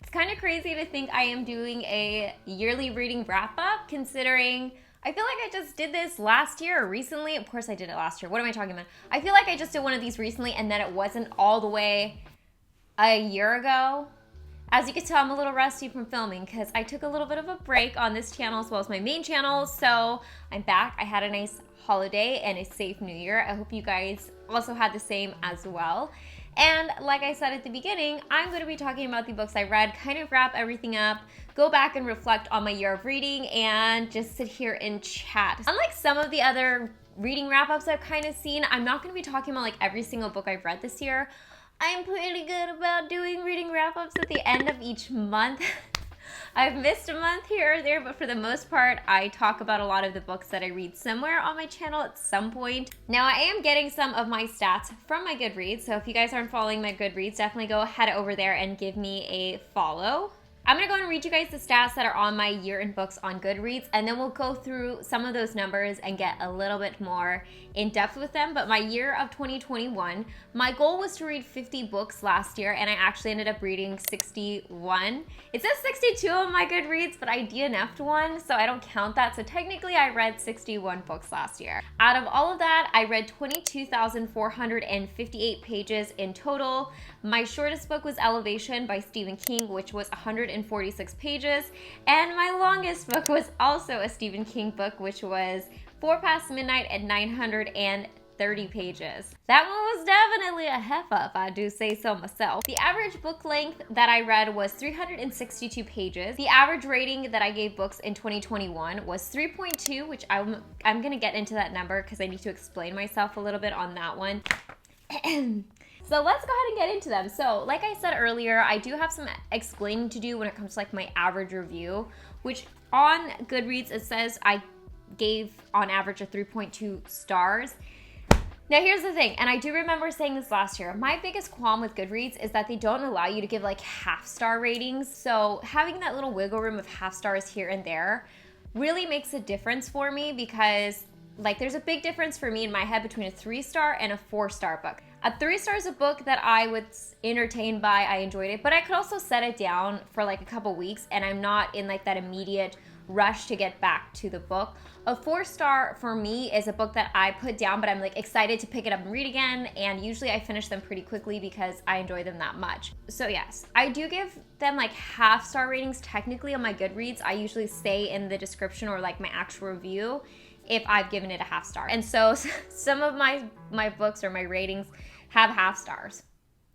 It's kind of crazy to think I am doing a yearly reading wrap-up, considering I feel like I just did this last year or recently. Of course I did it last year. What am I talking about? I feel like I just did one of these recently and then it wasn't all the way a year ago. As you can tell, I'm a little rusty from filming because I took a little bit of a break on this channel as well as my main channel. So I'm back. I had a nice holiday and a safe new year. I hope you guys also had the same as well. And like I said at the beginning, I'm going to be talking about the books I read, kind of wrap everything up, go back and reflect on my year of reading, and just sit here and chat. Unlike some of the other reading wrap-ups I've kind of seen, I'm not going to be talking about like every single book I've read this year. I'm pretty good about doing reading wrap-ups at the end of each month. I've missed a month here or there, but for the most part, I talk about a lot of the books that I read somewhere on my channel at some point. Now, I am getting some of my stats from my Goodreads, so if you guys aren't following my Goodreads, definitely go head over there and give me a follow. I'm gonna go and read you guys the stats that are on my year in books on Goodreads, and then we'll go through some of those numbers and get a little bit more in depth with them. But my year of 2021, my goal was to read 50 books last year, and I actually ended up reading 61. It says 62 on my Goodreads, but I DNF'd one, so I don't count that. So technically I read 61 books last year. Out of all of that, I read 22,458 pages in total. My shortest book was Elevation by Stephen King, which was 146 pages, and my longest book was also a Stephen King book, which was 4 Past Midnight at 930 pages. That one was definitely a heifer, if I do say so myself. The average book length that I read was 362 pages. The average rating that I gave books in 2021 was 3.2, which I'm gonna get into that number because I need to explain myself a little bit on that one. So let's go ahead and get into them. So like I said earlier, I do have some explaining to do when it comes to like my average review, which on Goodreads it says I gave on average a 3.2 stars. Now here's the thing, and I do remember saying this last year, my biggest qualm with Goodreads is that they don't allow you to give like half-star ratings. So having that little wiggle room of half stars here and there really makes a difference for me, because like there's a big difference for me in my head between a 3-star and a 4-star book. A 3-star is a book that I was entertained by, I enjoyed it, but I could also set it down for like a couple weeks and I'm not in like that immediate rush to get back to the book. A 4-star for me is a book that I put down, but I'm like excited to pick it up and read again, and usually I finish them pretty quickly because I enjoy them that much. So yes, I do give them like half-star ratings technically on my Goodreads. I usually say in the description or like my actual review if I've given it a half-star. And so some of my books or my ratings have half stars.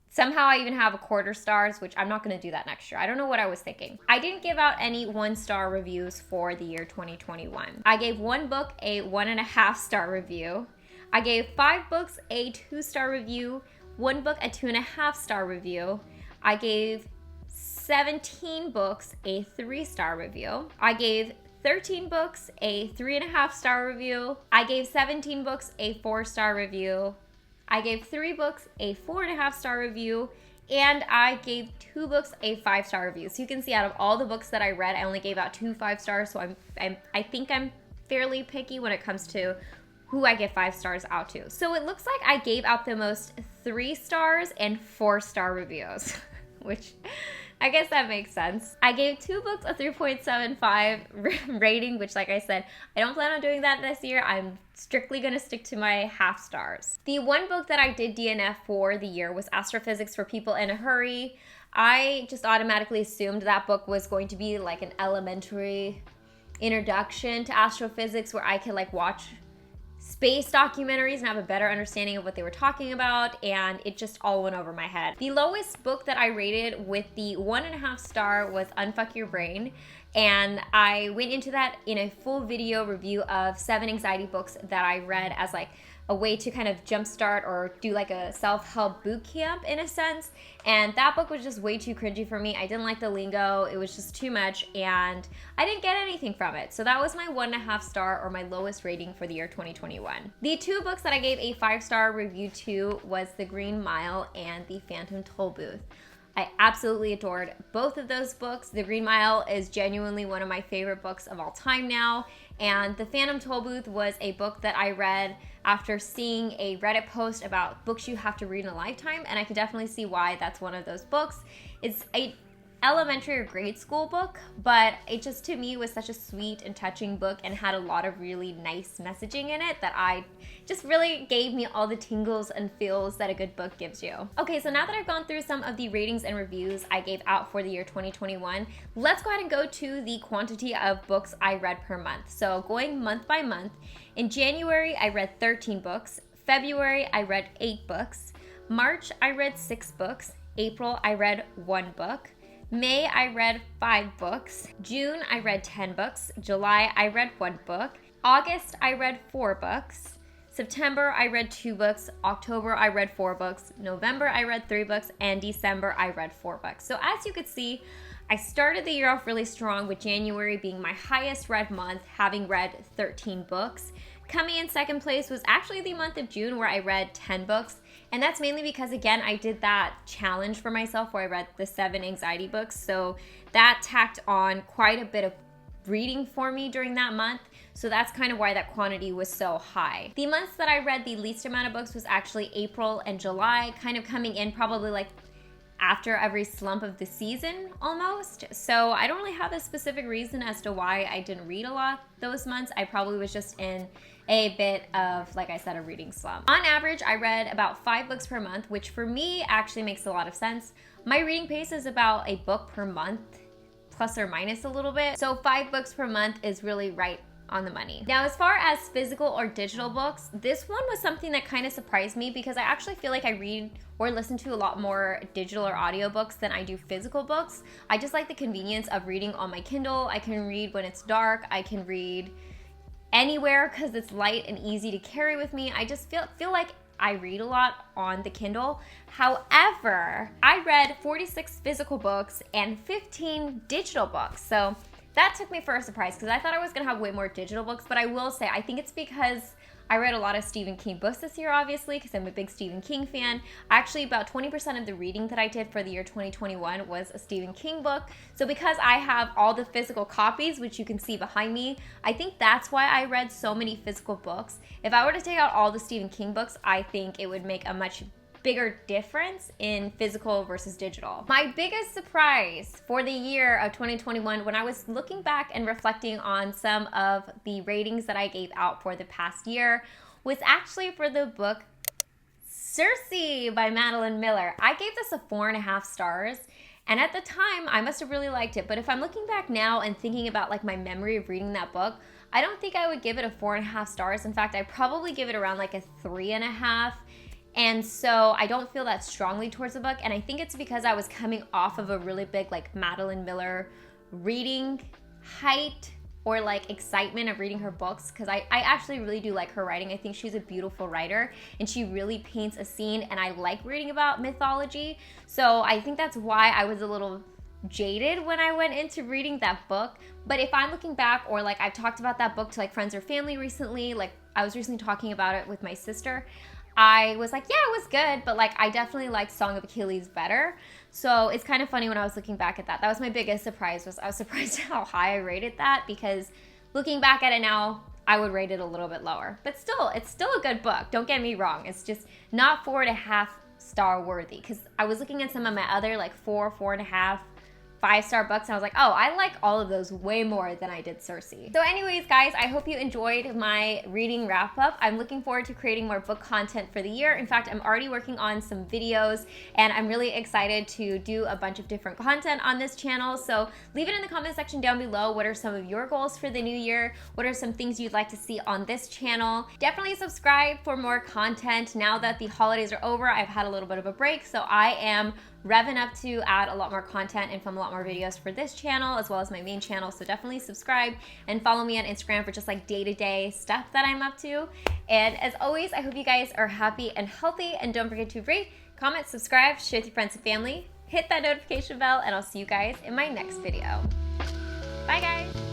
Somehow I even have a 1/4 stars, which I'm not gonna do that next year. I don't know what I was thinking. I didn't give out any 1-star reviews for the year 2021. I gave one book a 1.5-star review. I gave 5 books a 2-star review, 1 book a 2.5-star review. I gave 17 books a 3-star review. I gave 13 books a 3.5-star review. I gave 17 books a 4-star review. I gave 3 books a 4.5-star review, and I gave 2 books a 5-star review. So you can see out of all the books that I read, I only gave out 2 5-stars, so I think I'm fairly picky when it comes to who I give 5 stars out to. So it looks like I gave out the most 3 stars and 4-star reviews, which I guess that makes sense. I gave 2 books a 3.75 rating, which like I said, I don't plan on doing that this year. I'm strictly gonna stick to my half stars. The one book that I did DNF for the year was Astrophysics for People in a Hurry. I just automatically assumed that book was going to be like an elementary introduction to astrophysics where I could like watch space documentaries and have a better understanding of what they were talking about, and it just all went over my head. The lowest book that I rated with the 1.5 star was Unfuck Your Brain, and I went into that in a full video review of 7 anxiety books that I read as like a way to kind of jumpstart or do like a self-help boot camp in a sense. And that book was just way too cringy for me. I didn't like the lingo. It was just too much and I didn't get anything from it. So that was my 1.5 star or my lowest rating for the year 2021. The 2 books that I gave a 5-star review to was The Green Mile and The Phantom Tollbooth. I absolutely adored both of those books. The Green Mile is genuinely one of my favorite books of all time now, and The Phantom Tollbooth was a book that I read after seeing a Reddit post about books you have to read in a lifetime, and I can definitely see why that's one of those books. elementary or grade school book, but it just to me was such a sweet and touching book and had a lot of really nice messaging in it that I just really gave me all the tingles and feels that a good book gives you. Okay, so now that I've gone through some of the ratings and reviews I gave out for the year 2021, let's go ahead and go to the quantity of books I read per month. So going month by month, in January I read 13 books, February I read 8 books, March I read 6 books, April I read 1 book, May, I read 5 books. June, I read 10 books. July, I read 1 book. August, I read 4 books. September, I read 2 books. October, I read 4 books. November, I read 3 books. And December, I read 4 books. So as you could see, I started the year off really strong with January being my highest read month, having read 13 books. Coming in second place was actually the month of June where I read 10 books. And that's mainly because, again, I did that challenge for myself where I read the 7 anxiety books. So that tacked on quite a bit of reading for me during that month. So that's kind of why that quantity was so high. The months that I read the least amount of books was actually April and July, kind of coming in probably like after every slump of the season almost. So I don't really have a specific reason as to why I didn't read a lot those months. I probably was just in a bit of, like I said, a reading slump. On average, I read about 5 books per month, which for me actually makes a lot of sense. My reading pace is about a book per month, plus or minus a little bit. So 5 books per month is really right on the money. Now, as far as physical or digital books, this one was something that kind of surprised me because I actually feel like I read or listen to a lot more digital or audiobooks than I do physical books. I just like the convenience of reading on my Kindle. I can read when it's dark. I can read anywhere because it's light and easy to carry with me. I just feel like I read a lot on the Kindle. However, I read 46 physical books and 15 digital books. So that took me for a surprise because I thought I was gonna have way more digital books, but I will say, I think it's because I read a lot of Stephen King books this year, obviously, because I'm a big Stephen King fan. Actually, about 20% of the reading that I did for the year 2021 was a Stephen King book. So because I have all the physical copies, which you can see behind me, I think that's why I read so many physical books. If I were to take out all the Stephen King books, I think it would make a much bigger difference in physical versus digital. My biggest surprise for the year of 2021, when I was looking back and reflecting on some of the ratings that I gave out for the past year, was actually for the book Circe by Madeline Miller. I gave this a 4.5 stars. And at the time, I must have really liked it. But if I'm looking back now and thinking about like my memory of reading that book, I don't think I would give it a 4.5 stars. In fact, I'd probably give it around like a 3.5. And so I don't feel that strongly towards the book. And I think it's because I was coming off of a really big like Madeline Miller reading height or like excitement of reading her books, because I actually really do like her writing. I think she's a beautiful writer and she really paints a scene, and I like reading about mythology. So I think that's why I was a little jaded when I went into reading that book. But if I'm looking back, or like I've talked about that book to like friends or family recently, like I was recently talking about it with my sister, I was like, yeah, it was good, but like I definitely liked Song of Achilles better. So it's kind of funny when I was looking back at that. That was my biggest surprise, was I was surprised how high I rated that, because looking back at it now, I would rate it a little bit lower. But still, it's still a good book. Don't get me wrong. It's just not 4.5 star worthy, because I was looking at some of my other like 4.5, 5-star books, and I was like, oh, I like all of those way more than I did Circe. So anyways, guys, I hope you enjoyed my reading wrap up. I'm looking forward to creating more book content for the year. In fact, I'm already working on some videos, and I'm really excited to do a bunch of different content on this channel. So leave it in the comment section down below. What are some of your goals for the new year? What are some things you'd like to see on this channel? Definitely subscribe for more content. Now that the holidays are over, I've had a little bit of a break, so I am revving up to add a lot more content and film a lot more videos for this channel as well as my main channel. So definitely subscribe and follow me on Instagram for just like day-to-day stuff that I'm up to. And as always, I hope you guys are happy and healthy, and don't forget to rate, comment, subscribe, share with your friends and family, hit that notification bell, and I'll see you guys in my next video. Bye guys.